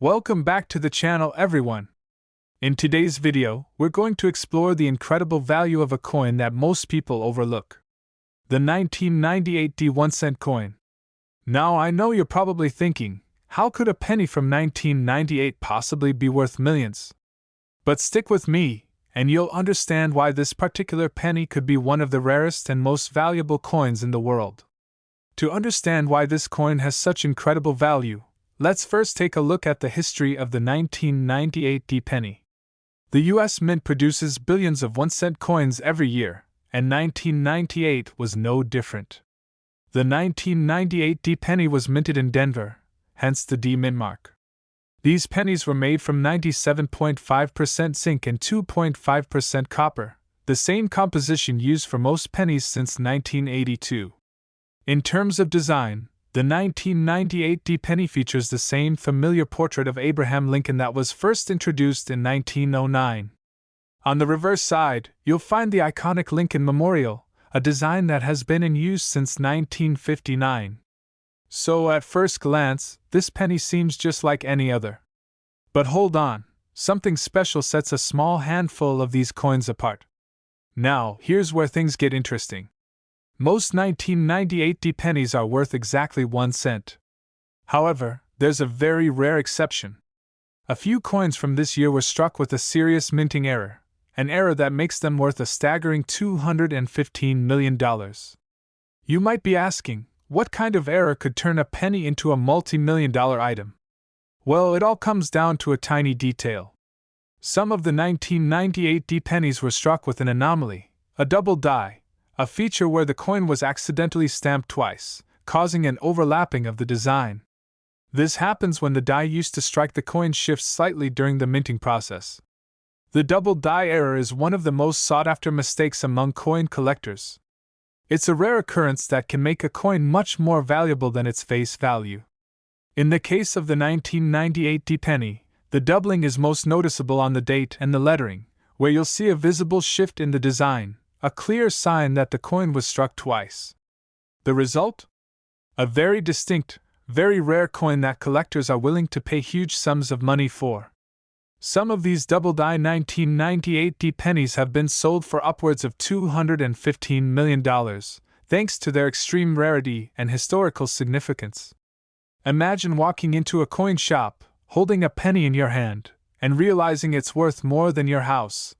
Welcome back to the channel, everyone. In today's video, we're going to explore the incredible value of a coin that most people overlook. The 1998 1-cent coin. Now I know you're probably thinking, how could a penny from 1998 possibly be worth millions? But stick with me, and you'll understand why this particular penny could be one of the rarest and most valuable coins in the world. To understand why this coin has such incredible value, let's first take a look at the history of the 1998 penny. The US Mint produces billions of 1-cent coins every year, and 1998 was no different. The 1998 penny was minted in Denver, hence the D mint mark. These pennies were made from 97.5% zinc and 2.5% copper, the same composition used for most pennies since 1982. In terms of design, the 1998 penny features the same familiar portrait of Abraham Lincoln that was first introduced in 1909. On the reverse side, you'll find the iconic Lincoln Memorial, a design that has been in use since 1959. So at first glance, this penny seems just like any other. But hold on, something special sets a small handful of these coins apart. Now, here's where things get interesting. Most 1998 pennies are worth exactly 1 cent. However, there's a very rare exception. A few coins from this year were struck with a serious minting error, an error that makes them worth a staggering $215 million. You might be asking, what kind of error could turn a penny into a multi-million-dollar item? Well, it all comes down to a tiny detail. Some of the 1998 pennies were struck with an anomaly, a double die, a feature where the coin was accidentally stamped twice, causing an overlapping of the design. This happens when the die used to strike the coin shifts slightly during the minting process. The double die error is one of the most sought-after mistakes among coin collectors. It's a rare occurrence that can make a coin much more valuable than its face value. In the case of the 1998 penny, the doubling is most noticeable on the date and the lettering, where you'll see a visible shift in the design, a clear sign that the coin was struck twice. The result? A very distinct, very rare coin that collectors are willing to pay huge sums of money for. Some of these double-die 1998 pennies have been sold for upwards of $215 million, thanks to their extreme rarity and historical significance. Imagine walking into a coin shop, holding a penny in your hand, and realizing it's worth more than your house.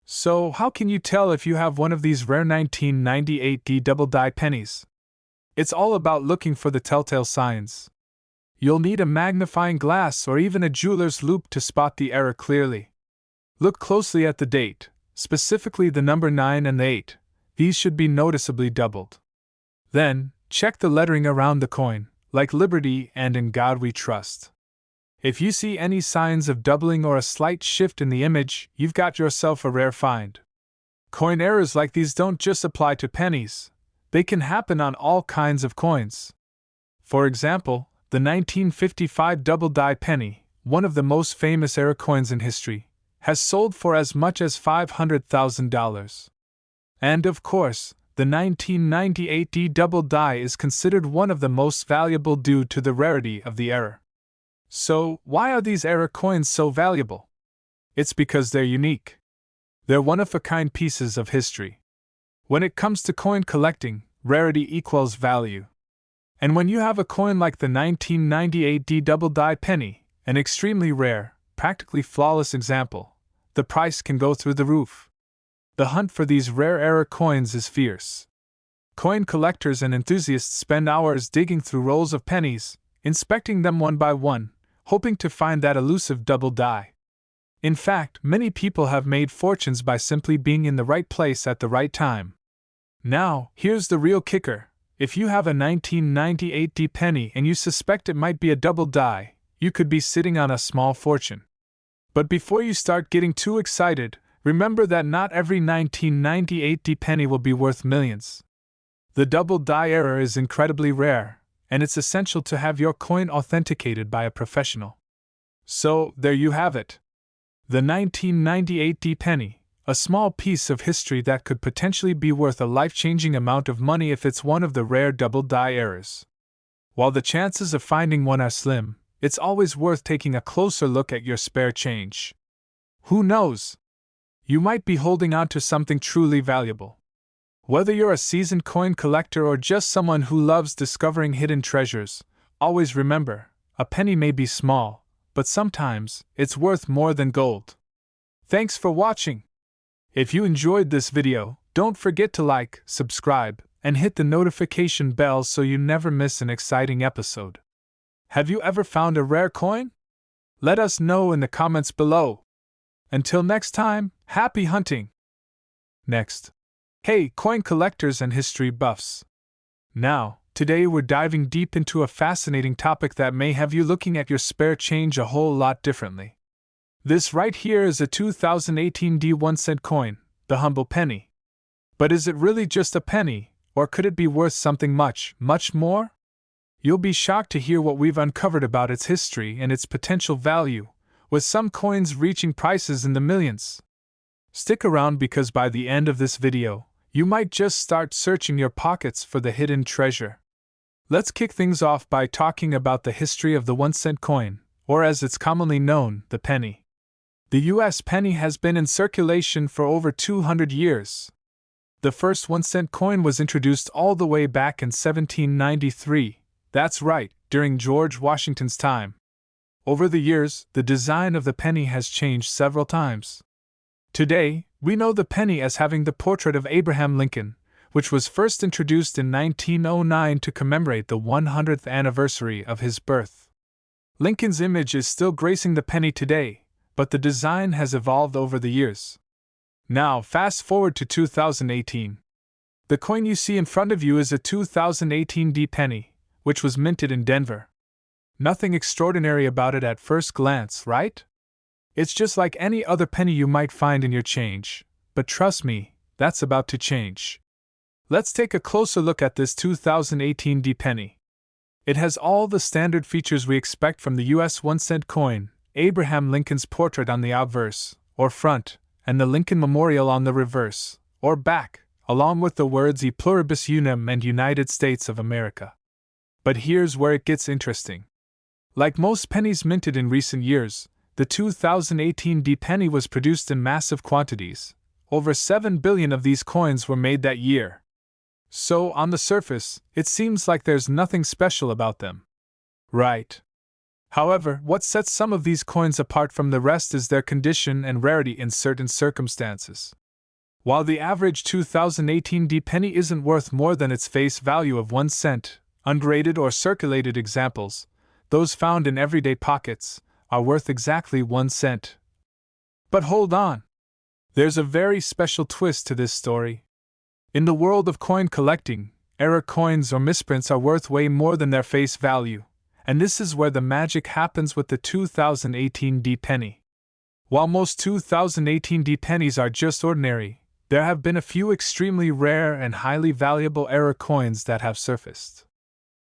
So, how can you tell if you have one of these rare 1998 double-die pennies? It's all about looking for the telltale signs. You'll need a magnifying glass or even a jeweler's loupe to spot the error clearly. Look closely at the date, specifically the number 9 and the 8. These should be noticeably doubled. Then, check the lettering around the coin, like Liberty and In God We Trust. If you see any signs of doubling or a slight shift in the image, you've got yourself a rare find. Coin errors like these don't just apply to pennies, they can happen on all kinds of coins. For example, the 1955 double-die penny, one of the most famous error coins in history, has sold for as much as $500,000. And of course, the 1998 double-die is considered one of the most valuable due to the rarity of the error. So, why are these error coins so valuable? It's because they're unique. They're one-of-a-kind pieces of history. When it comes to coin collecting, rarity equals value. And when you have a coin like the 1998 double-die penny, an extremely rare, practically flawless example, the price can go through the roof. The hunt for these rare error coins is fierce. Coin collectors and enthusiasts spend hours digging through rolls of pennies, inspecting them one by one, hoping to find that elusive double die. In fact, many people have made fortunes by simply being in the right place at the right time. Now, here's the real kicker. If you have a 1998 penny and you suspect it might be a double die, you could be sitting on a small fortune. But before you start getting too excited, remember that not every 1998 penny will be worth millions. The double die error is incredibly rare, and it's essential to have your coin authenticated by a professional. So, there you have it. The 1998 penny, a small piece of history that could potentially be worth a life-changing amount of money if it's one of the rare double-die errors. While the chances of finding one are slim, it's always worth taking a closer look at your spare change. Who knows? You might be holding on to something truly valuable. Whether you're a seasoned coin collector or just someone who loves discovering hidden treasures, always remember, a penny may be small, but sometimes it's worth more than gold. Thanks for watching. If you enjoyed this video, don't forget to like, subscribe, and hit the notification bell so you never miss an exciting episode. Have you ever found a rare coin? Let us know in the comments below. Until next time, happy hunting! Next. Hey, coin collectors and history buffs. Now, today we're diving deep into a fascinating topic that may have you looking at your spare change a whole lot differently. This right here is a 2018 D1 coin, the humble penny. But is it really just a penny, or could it be worth something much, much more? You'll be shocked to hear what we've uncovered about its history and its potential value, with some coins reaching prices in the millions. Stick around because by the end of this video, you might just start searching your pockets for the hidden treasure. Let's kick things off by talking about the history of the 1-cent coin, or as it's commonly known, the penny. The US penny has been in circulation for over 200 years. The first 1-cent coin was introduced all the way back in 1793, that's right, during George Washington's time. Over the years, the design of the penny has changed several times. Today, we know the penny as having the portrait of Abraham Lincoln, which was first introduced in 1909 to commemorate the 100th anniversary of his birth. Lincoln's image is still gracing the penny today, but the design has evolved over the years. Now, fast forward to 2018. The coin you see in front of you is a 2018 D penny, which was minted in Denver. Nothing extraordinary about it at first glance, right? It's just like any other penny you might find in your change, but trust me, that's about to change. Let's take a closer look at this 2018 D penny. It has all the standard features we expect from the US 1-cent coin: Abraham Lincoln's portrait on the obverse, or front, and the Lincoln Memorial on the reverse, or back, along with the words E Pluribus Unum and United States of America. But here's where it gets interesting. Like most pennies minted in recent years, the 2018 D penny was produced in massive quantities. Over 7 billion of these coins were made that year. So, on the surface, it seems like there's nothing special about them. Right. However, what sets some of these coins apart from the rest is their condition and rarity in certain circumstances. While the average 2018 D penny isn't worth more than its face value of 1 cent, ungraded or circulated examples, those found in everyday pockets, are worth exactly 1 cent. But hold on! There's a very special twist to this story. In the world of coin collecting, error coins or misprints are worth way more than their face value, and this is where the magic happens with the 2018 D penny. While most 2018 D pennies are just ordinary, there have been a few extremely rare and highly valuable error coins that have surfaced.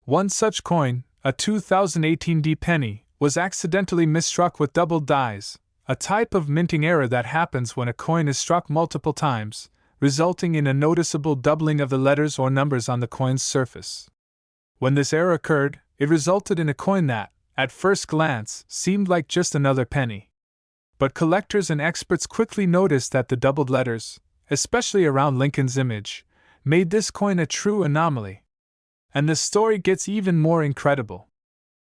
One such coin, a 2018 D penny, was accidentally misstruck with doubled dies, a type of minting error that happens when a coin is struck multiple times, resulting in a noticeable doubling of the letters or numbers on the coin's surface. When this error occurred, it resulted in a coin that, at first glance, seemed like just another penny. But collectors and experts quickly noticed that the doubled letters, especially around Lincoln's image, made this coin a true anomaly. And the story gets even more incredible.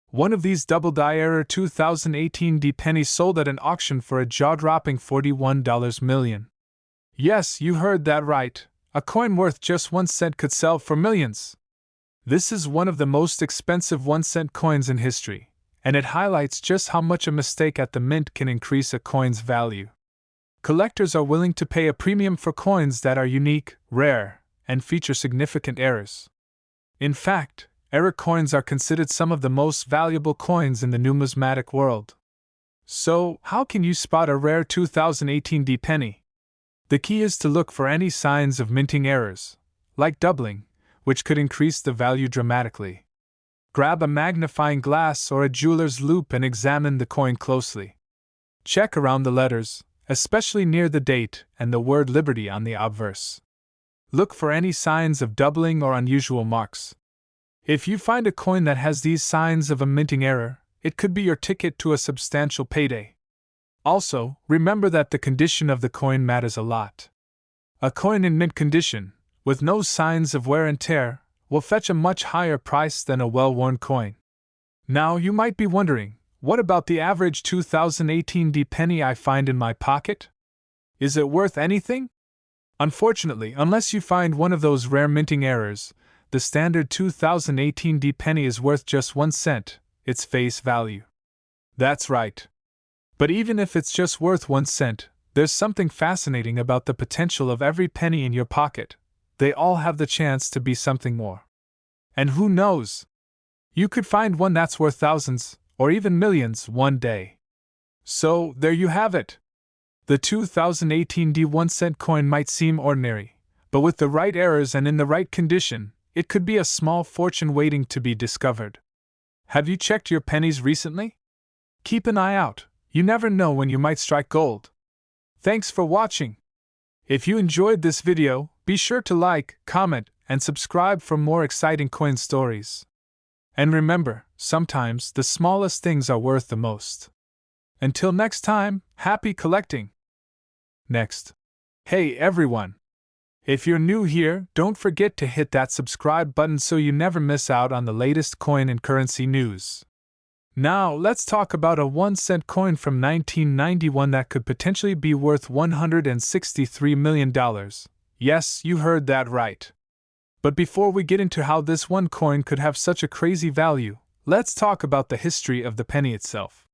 One of these double-die error 2018 D pennies sold at an auction for a jaw-dropping $41 million. Yes, you heard that right. A coin worth just 1 cent could sell for millions. This is one of the most expensive 1-cent coins in history, and it highlights just how much a mistake at the mint can increase a coin's value. Collectors are willing to pay a premium for coins that are unique, rare, and feature significant errors. In fact, error coins are considered some of the most valuable coins in the numismatic world. So, how can you spot a rare 2018 D penny? The key is to look for any signs of minting errors, like doubling, which could increase the value dramatically. Grab a magnifying glass or a jeweler's loupe and examine the coin closely. Check around the letters, especially near the date and the word Liberty on the obverse. Look for any signs of doubling or unusual marks. If you find a coin that has these signs of a minting error, it could be your ticket to a substantial payday. Also, remember that the condition of the coin matters a lot. A coin in mint condition, with no signs of wear and tear, will fetch a much higher price than a well-worn coin. Now you might be wondering, what about the average 2018 penny I find in my pocket? Is it worth anything? Unfortunately, unless you find one of those rare minting errors, the standard 2018 penny is worth just 1 cent, its face value. That's right. But even if it's just worth 1 cent, there's something fascinating about the potential of every penny in your pocket. They all have the chance to be something more. And who knows? You could find one that's worth thousands, or even millions, one day. So, there you have it. The 2018 1 cent coin might seem ordinary, but with the right errors and in the right condition, it could be a small fortune waiting to be discovered. Have you checked your pennies recently? Keep an eye out, you never know when you might strike gold. Thanks for watching. If you enjoyed this video, be sure to like, comment, and subscribe for more exciting coin stories. And remember, sometimes the smallest things are worth the most. Until next time, happy collecting! Next. Hey everyone! If you're new here, don't forget to hit that subscribe button so you never miss out on the latest coin and currency news. Now, let's talk about a 1 cent coin from 1991 that could potentially be worth $163 million. Yes, you heard that right. But before we get into how this one coin could have such a crazy value, let's talk about the history of the penny itself.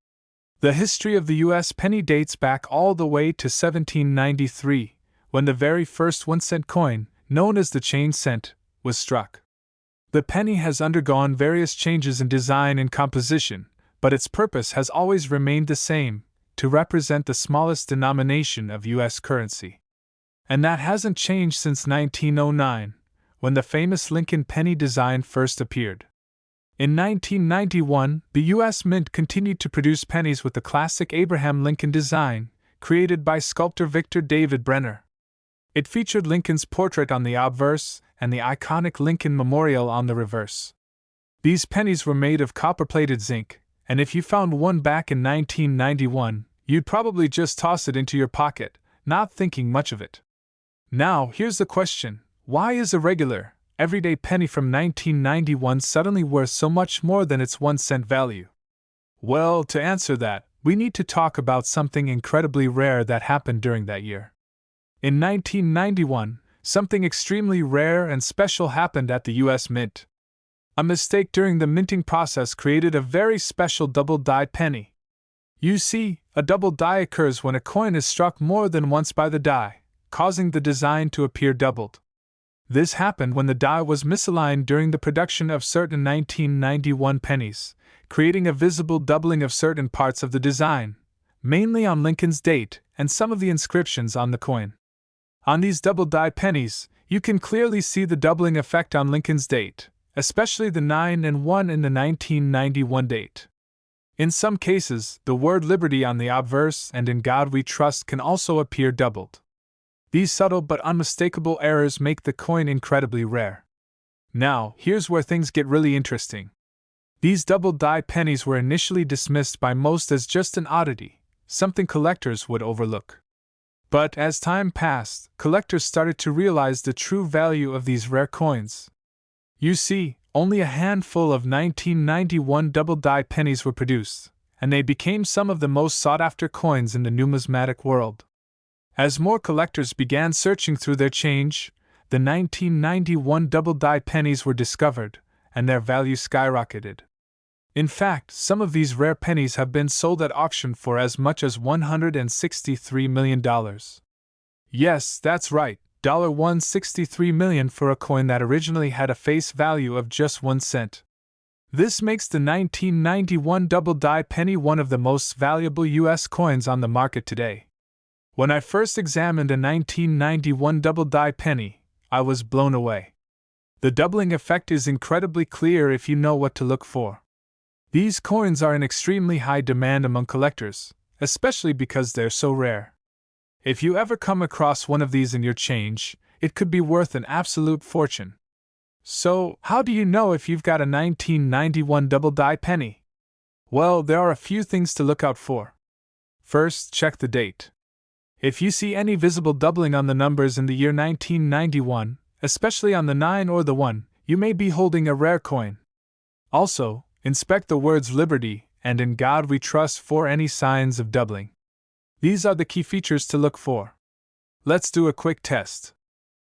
The history of the US penny dates back all the way to 1793, when the very first 1 cent coin, known as the chain cent, was struck. The penny has undergone various changes in design and composition, but its purpose has always remained the same, to represent the smallest denomination of US currency. And that hasn't changed since 1909, when the famous Lincoln penny design first appeared. In 1991, the U.S. Mint continued to produce pennies with the classic Abraham Lincoln design, created by sculptor Victor David Brenner. It featured Lincoln's portrait on the obverse and the iconic Lincoln Memorial on the reverse. These pennies were made of copper-plated zinc, and if you found one back in 1991, you'd probably just toss it into your pocket, not thinking much of it. Now, here's the question: why is a regular, everyday penny from 1991 suddenly worth so much more than its 1 cent value? Well, to answer that, we need to talk about something incredibly rare that happened during that year. In 1991, something extremely rare and special happened at the US Mint. A mistake during the minting process created a very special double-die penny. You see, a double die occurs when a coin is struck more than once by the die, causing the design to appear doubled. This happened when the die was misaligned during the production of certain 1991 pennies, creating a visible doubling of certain parts of the design, mainly on Lincoln's date and some of the inscriptions on the coin. On these double-die pennies, you can clearly see the doubling effect on Lincoln's date, especially the 9 and 1 in the 1991 date. In some cases, the word liberty on the obverse and in God we trust can also appear doubled. These subtle but unmistakable errors make the coin incredibly rare. Now, here's where things get really interesting. These double-die pennies were initially dismissed by most as just an oddity, something collectors would overlook. But as time passed, collectors started to realize the true value of these rare coins. You see, only a handful of 1991 double-die pennies were produced, and they became some of the most sought-after coins in the numismatic world. As more collectors began searching through their change, the 1991 double-die pennies were discovered, and their value skyrocketed. In fact, some of these rare pennies have been sold at auction for as much as $163 million. Yes, that's right, $163 million for a coin that originally had a face value of just 1 cent. This makes the 1991 double-die penny one of the most valuable U.S. coins on the market today. When I first examined a 1991 double-die penny, I was blown away. The doubling effect is incredibly clear if you know what to look for. These coins are in extremely high demand among collectors, especially because they're so rare. If you ever come across one of these in your change, it could be worth an absolute fortune. So, how do you know if you've got a 1991 double-die penny? Well, there are a few things to look out for. First, check the date. If you see any visible doubling on the numbers in the year 1991, especially on the 9 or the 1, you may be holding a rare coin. Also, inspect the words Liberty and In God We Trust for any signs of doubling. These are the key features to look for. Let's do a quick test.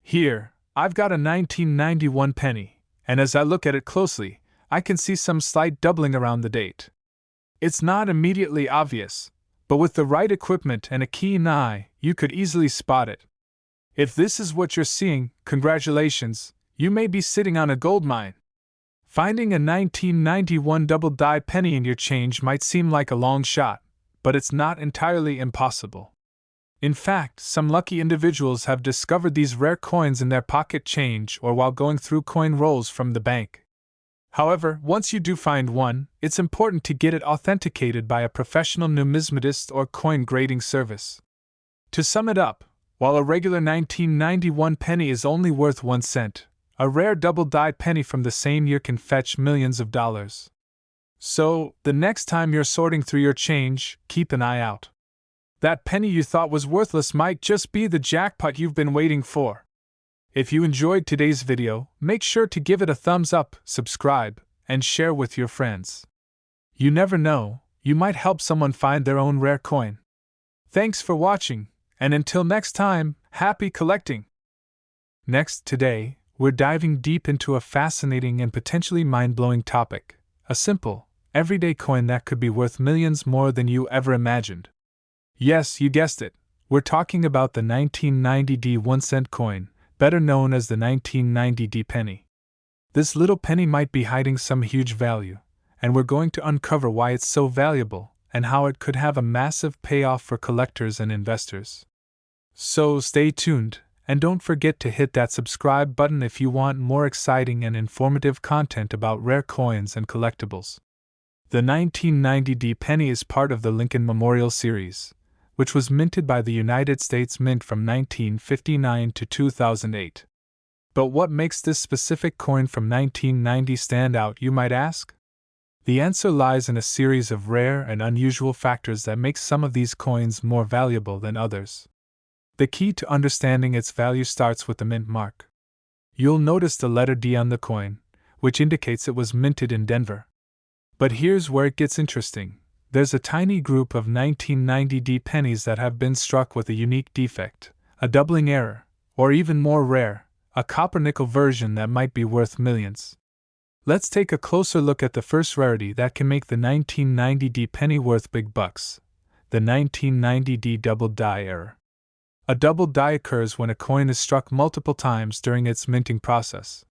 Here, I've got a 1991 penny, and as I look at it closely, I can see some slight doubling around the date. It's not immediately obvious, but with the right equipment and a keen eye, you could easily spot it. If this is what you're seeing, congratulations, you may be sitting on a gold mine. Finding a 1991 double-die penny in your change might seem like a long shot, but it's not entirely impossible. In fact, some lucky individuals have discovered these rare coins in their pocket change or while going through coin rolls from the bank. However, once you do find one, it's important to get it authenticated by a professional numismatist or coin grading service. To sum it up, while a regular 1991 penny is only worth 1 cent, a rare double-die penny from the same year can fetch millions of dollars. So, the next time you're sorting through your change, keep an eye out. That penny you thought was worthless might just be the jackpot you've been waiting for. If you enjoyed today's video, make sure to give it a thumbs up, subscribe, and share with your friends. You never know, you might help someone find their own rare coin. Thanks for watching, and until next time, happy collecting! Next, today, we're diving deep into a fascinating and potentially mind-blowing topic, a simple, everyday coin that could be worth millions more than you ever imagined. Yes, you guessed it, we're talking about the 1990D 1-cent coin, better known as the 1990D penny. This little penny might be hiding some huge value, and we're going to uncover why it's so valuable and how it could have a massive payoff for collectors and investors. So stay tuned, and don't forget to hit that subscribe button if you want more exciting and informative content about rare coins and collectibles. The 1990D penny is part of the Lincoln Memorial series, which was minted by the United States Mint from 1959 to 2008. But what makes this specific coin from 1990 stand out, you might ask? The answer lies in a series of rare and unusual factors that make some of these coins more valuable than others. The key to understanding its value starts with the mint mark. You'll notice the letter D on the coin, which indicates it was minted in Denver. But here's where it gets interesting. There's a tiny group of 1990D pennies that have been struck with a unique defect, a doubling error, or even more rare, a copper-nickel version that might be worth millions. Let's take a closer look at the first rarity that can make the 1990D penny worth big bucks, the 1990D double die error. A double die occurs when a coin is struck multiple times during its minting process.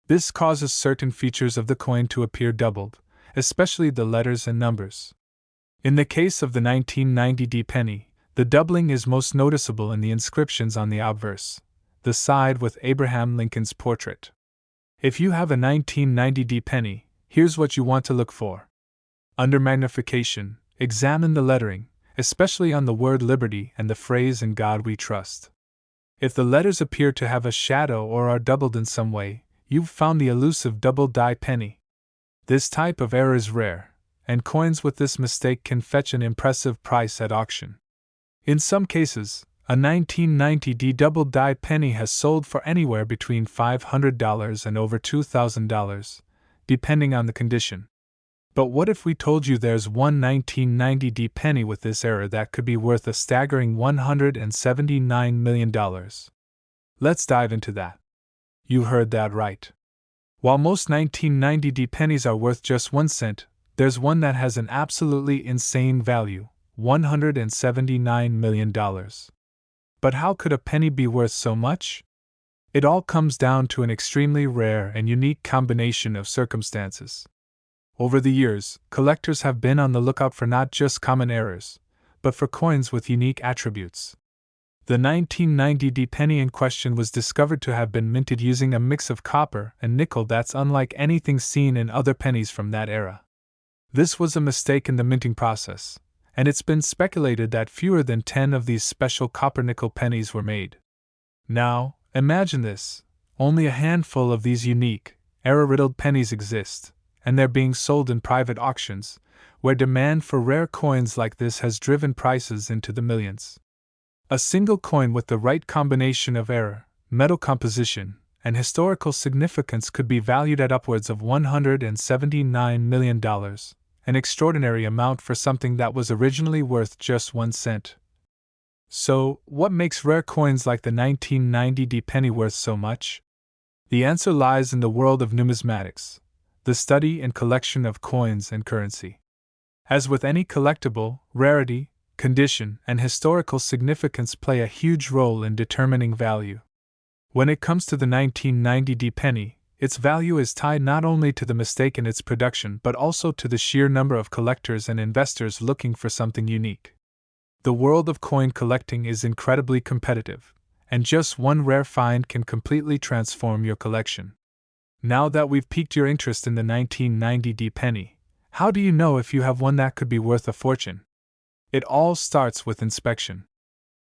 This causes certain features of the coin to appear doubled, especially the letters and numbers. In the case of the 1990D penny, the doubling is most noticeable in the inscriptions on the obverse, the side with Abraham Lincoln's portrait. If you have a 1990D penny, here's what you want to look for. Under magnification, examine the lettering, especially on the word Liberty and the phrase In God We Trust. If the letters appear to have a shadow or are doubled in some way, you've found the elusive double-die penny. This type of error is rare, and coins with this mistake can fetch an impressive price at auction. In some cases, a 1990D double-die penny has sold for anywhere between $500 and over $2,000, depending on the condition. But what if we told you there's one 1990D penny with this error that could be worth a staggering $179 million? Let's dive into that. You heard that right. While most 1990D pennies are worth just 1 cent, there's one that has an absolutely insane value, $179 million. But how could a penny be worth so much? It all comes down to an extremely rare and unique combination of circumstances. Over the years, collectors have been on the lookout for not just common errors, but for coins with unique attributes. The 1990D penny in question was discovered to have been minted using a mix of copper and nickel that's unlike anything seen in other pennies from that era. This was a mistake in the minting process, and it's been speculated that fewer than 10 of these special copper-nickel pennies were made. Now, imagine this, only a handful of these unique, error-riddled pennies exist, and they're being sold in private auctions, where demand for rare coins like this has driven prices into the millions. A single coin with the right combination of error, metal composition, and historical significance could be valued at upwards of $179 million, an extraordinary amount for something that was originally worth just 1 cent. So, what makes rare coins like the 1990 penny worth so much? The answer lies in the world of numismatics, the study and collection of coins and currency. As with any collectible, rarity, condition, and historical significance play a huge role in determining value. When it comes to the 1990 penny, its value is tied not only to the mistake in its production but also to the sheer number of collectors and investors looking for something unique. The world of coin collecting is incredibly competitive, and just one rare find can completely transform your collection. Now that we've piqued your interest in the 1990 penny, how do you know if you have one that could be worth a fortune? It all starts with inspection.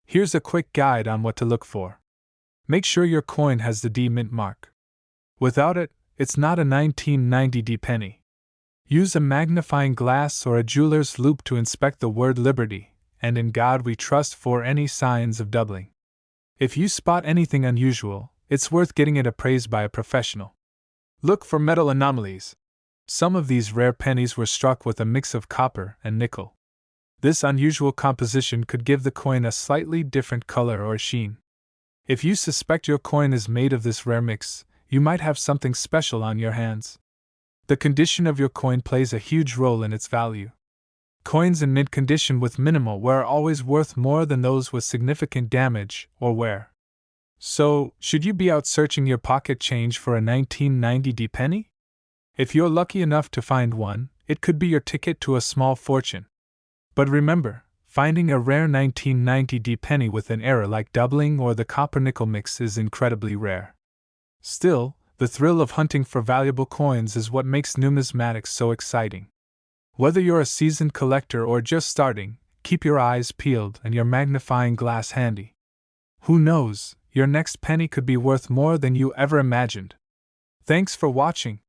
Here's a quick guide on what to look for. Make sure your coin has the D mint mark. Without it, it's not a 1990 penny. Use a magnifying glass or a jeweler's loupe to inspect the word Liberty, and in God we trust for any signs of doubling. If you spot anything unusual, it's worth getting it appraised by a professional. Look for metal anomalies. Some of these rare pennies were struck with a mix of copper and nickel. This unusual composition could give the coin a slightly different color or sheen. If you suspect your coin is made of this rare mix, you might have something special on your hands. The condition of your coin plays a huge role in its value. Coins in mint condition with minimal wear are always worth more than those with significant damage or wear. So, should you be out searching your pocket change for a 1990 penny? If you're lucky enough to find one, it could be your ticket to a small fortune. But remember, finding a rare 1990 penny with an error like doubling or the copper-nickel mix is incredibly rare. Still, the thrill of hunting for valuable coins is what makes numismatics so exciting. Whether you're a seasoned collector or just starting, keep your eyes peeled and your magnifying glass handy. Who knows, your next penny could be worth more than you ever imagined. Thanks for watching.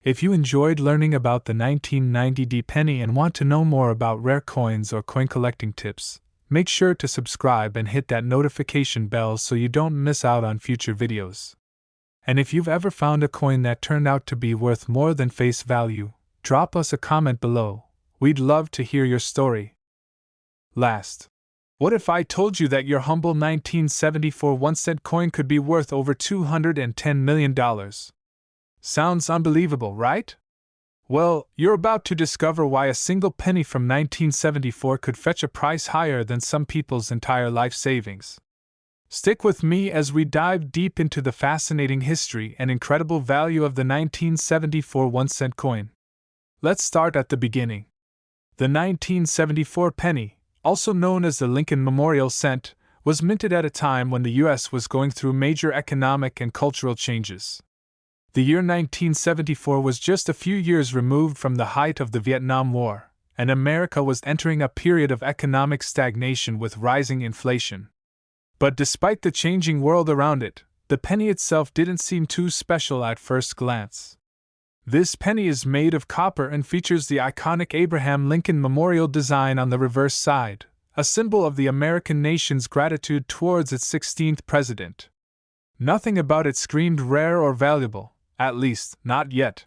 If you enjoyed learning about the 1990 penny and want to know more about rare coins or coin collecting tips, make sure to subscribe and hit that notification bell so you don't miss out on future videos. And if you've ever found a coin that turned out to be worth more than face value, drop us a comment below. We'd love to hear your story. Last, what if I told you that your humble 1974 1-cent coin could be worth over $210 million? Sounds unbelievable, right? Well, you're about to discover why a single penny from 1974 could fetch a price higher than some people's entire life savings. Stick with me as we dive deep into the fascinating history and incredible value of the 1974 1-cent coin. Let's start at the beginning. The 1974 penny, also known as the Lincoln Memorial Cent, was minted at a time when the U.S. was going through major economic and cultural changes. The year 1974 was just a few years removed from the height of the Vietnam War, and America was entering a period of economic stagnation with rising inflation. But despite the changing world around it, the penny itself didn't seem too special at first glance. This penny is made of copper and features the iconic Abraham Lincoln Memorial design on the reverse side, a symbol of the American nation's gratitude towards its 16th president. Nothing about it screamed rare or valuable. At least, not yet.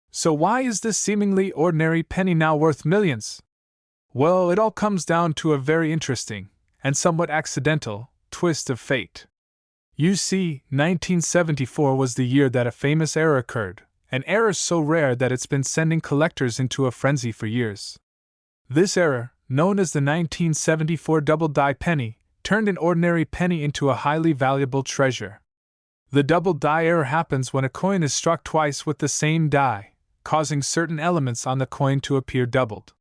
So why is this seemingly ordinary penny now worth millions? Well, it all comes down to a very interesting, and somewhat accidental, twist of fate. You see, 1974 was the year that a famous error occurred, an error so rare that it's been sending collectors into a frenzy for years. This error, known as the 1974 double-die penny, turned an ordinary penny into a highly valuable treasure. The double-die error happens when a coin is struck twice with the same die, causing certain elements on the coin to appear doubled.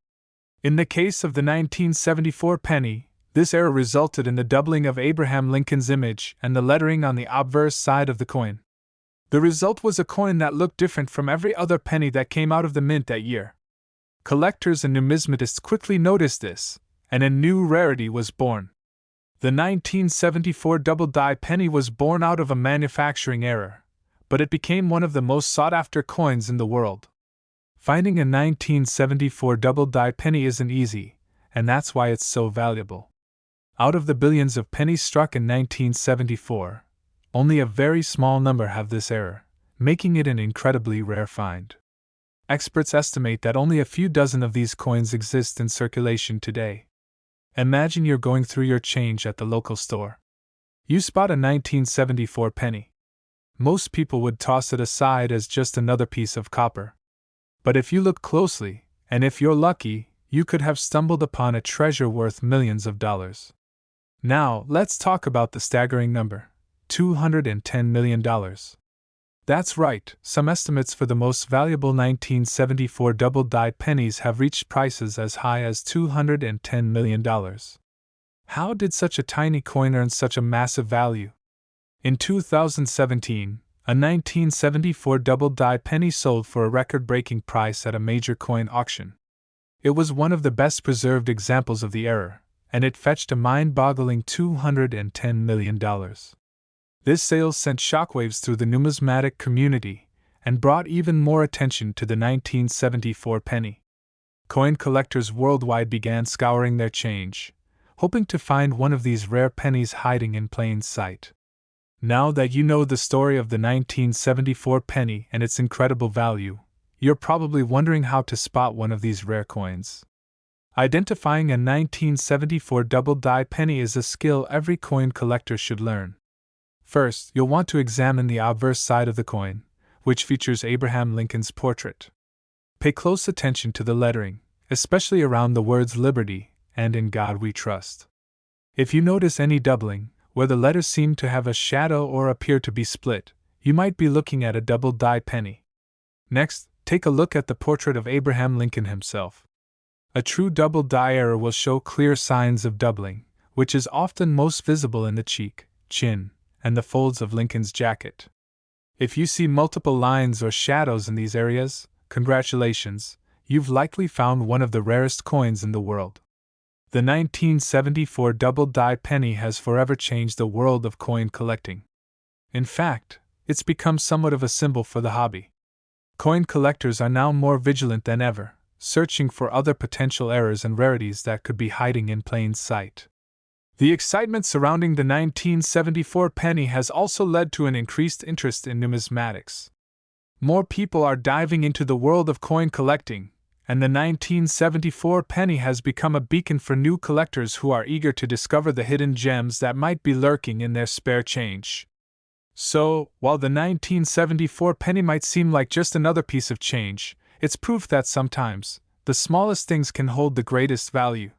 In the case of the 1974 penny, this error resulted in the doubling of Abraham Lincoln's image and the lettering on the obverse side of the coin. The result was a coin that looked different from every other penny that came out of the mint that year. Collectors and numismatists quickly noticed this, and a new rarity was born. The 1974 double-die penny was born out of a manufacturing error, but it became one of the most sought-after coins in the world. Finding a 1974 double-die penny isn't easy, and that's why it's so valuable. Out of the billions of pennies struck in 1974, only a very small number have this error, making it an incredibly rare find. Experts estimate that only a few dozen of these coins exist in circulation today. Imagine you're going through your change at the local store. You spot a 1974 penny. Most people would toss it aside as just another piece of copper. But if you look closely, and if you're lucky, you could have stumbled upon a treasure worth millions of dollars. Now, let's talk about the staggering number, $210 million. That's right, some estimates for the most valuable 1974 double-die pennies have reached prices as high as $210 million. How did such a tiny coin earn such a massive value? In 2017, a 1974 double-die penny sold for a record-breaking price at a major coin auction. It was one of the best-preserved examples of the error, and it fetched a mind-boggling $210 million. This sale sent shockwaves through the numismatic community and brought even more attention to the 1974 penny. Coin collectors worldwide began scouring their change, hoping to find one of these rare pennies hiding in plain sight. Now that you know the story of the 1974 penny and its incredible value, you're probably wondering how to spot one of these rare coins. Identifying a 1974 double-die penny is a skill every coin collector should learn. First, you'll want to examine the obverse side of the coin, which features Abraham Lincoln's portrait. Pay close attention to the lettering, especially around the words Liberty and In God We Trust. If you notice any doubling, where the letters seem to have a shadow or appear to be split, you might be looking at a double-die penny. Next, take a look at the portrait of Abraham Lincoln himself. A true double-die error will show clear signs of doubling, which is often most visible in the cheek, chin, and the folds of Lincoln's jacket. If you see multiple lines or shadows in these areas, congratulations, you've likely found one of the rarest coins in the world. The 1974 double-die penny has forever changed the world of coin collecting. In fact, it's become somewhat of a symbol for the hobby. Coin collectors are now more vigilant than ever, searching for other potential errors and rarities that could be hiding in plain sight. The excitement surrounding the 1974 penny has also led to an increased interest in numismatics. More people are diving into the world of coin collecting, and the 1974 penny has become a beacon for new collectors who are eager to discover the hidden gems that might be lurking in their spare change. So, while the 1974 penny might seem like just another piece of change, it's proof that sometimes, the smallest things can hold the greatest value.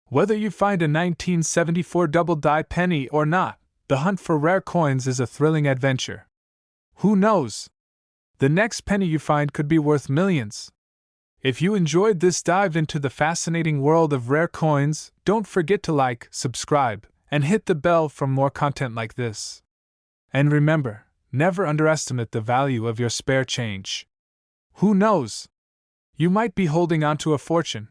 Whether you find a 1974 double-die penny or not, the hunt for rare coins is a thrilling adventure. Who knows? The next penny you find could be worth millions. If you enjoyed this dive into the fascinating world of rare coins, don't forget to like, subscribe, and hit the bell for more content like this. And remember, never underestimate the value of your spare change. Who knows? You might be holding on to a fortune.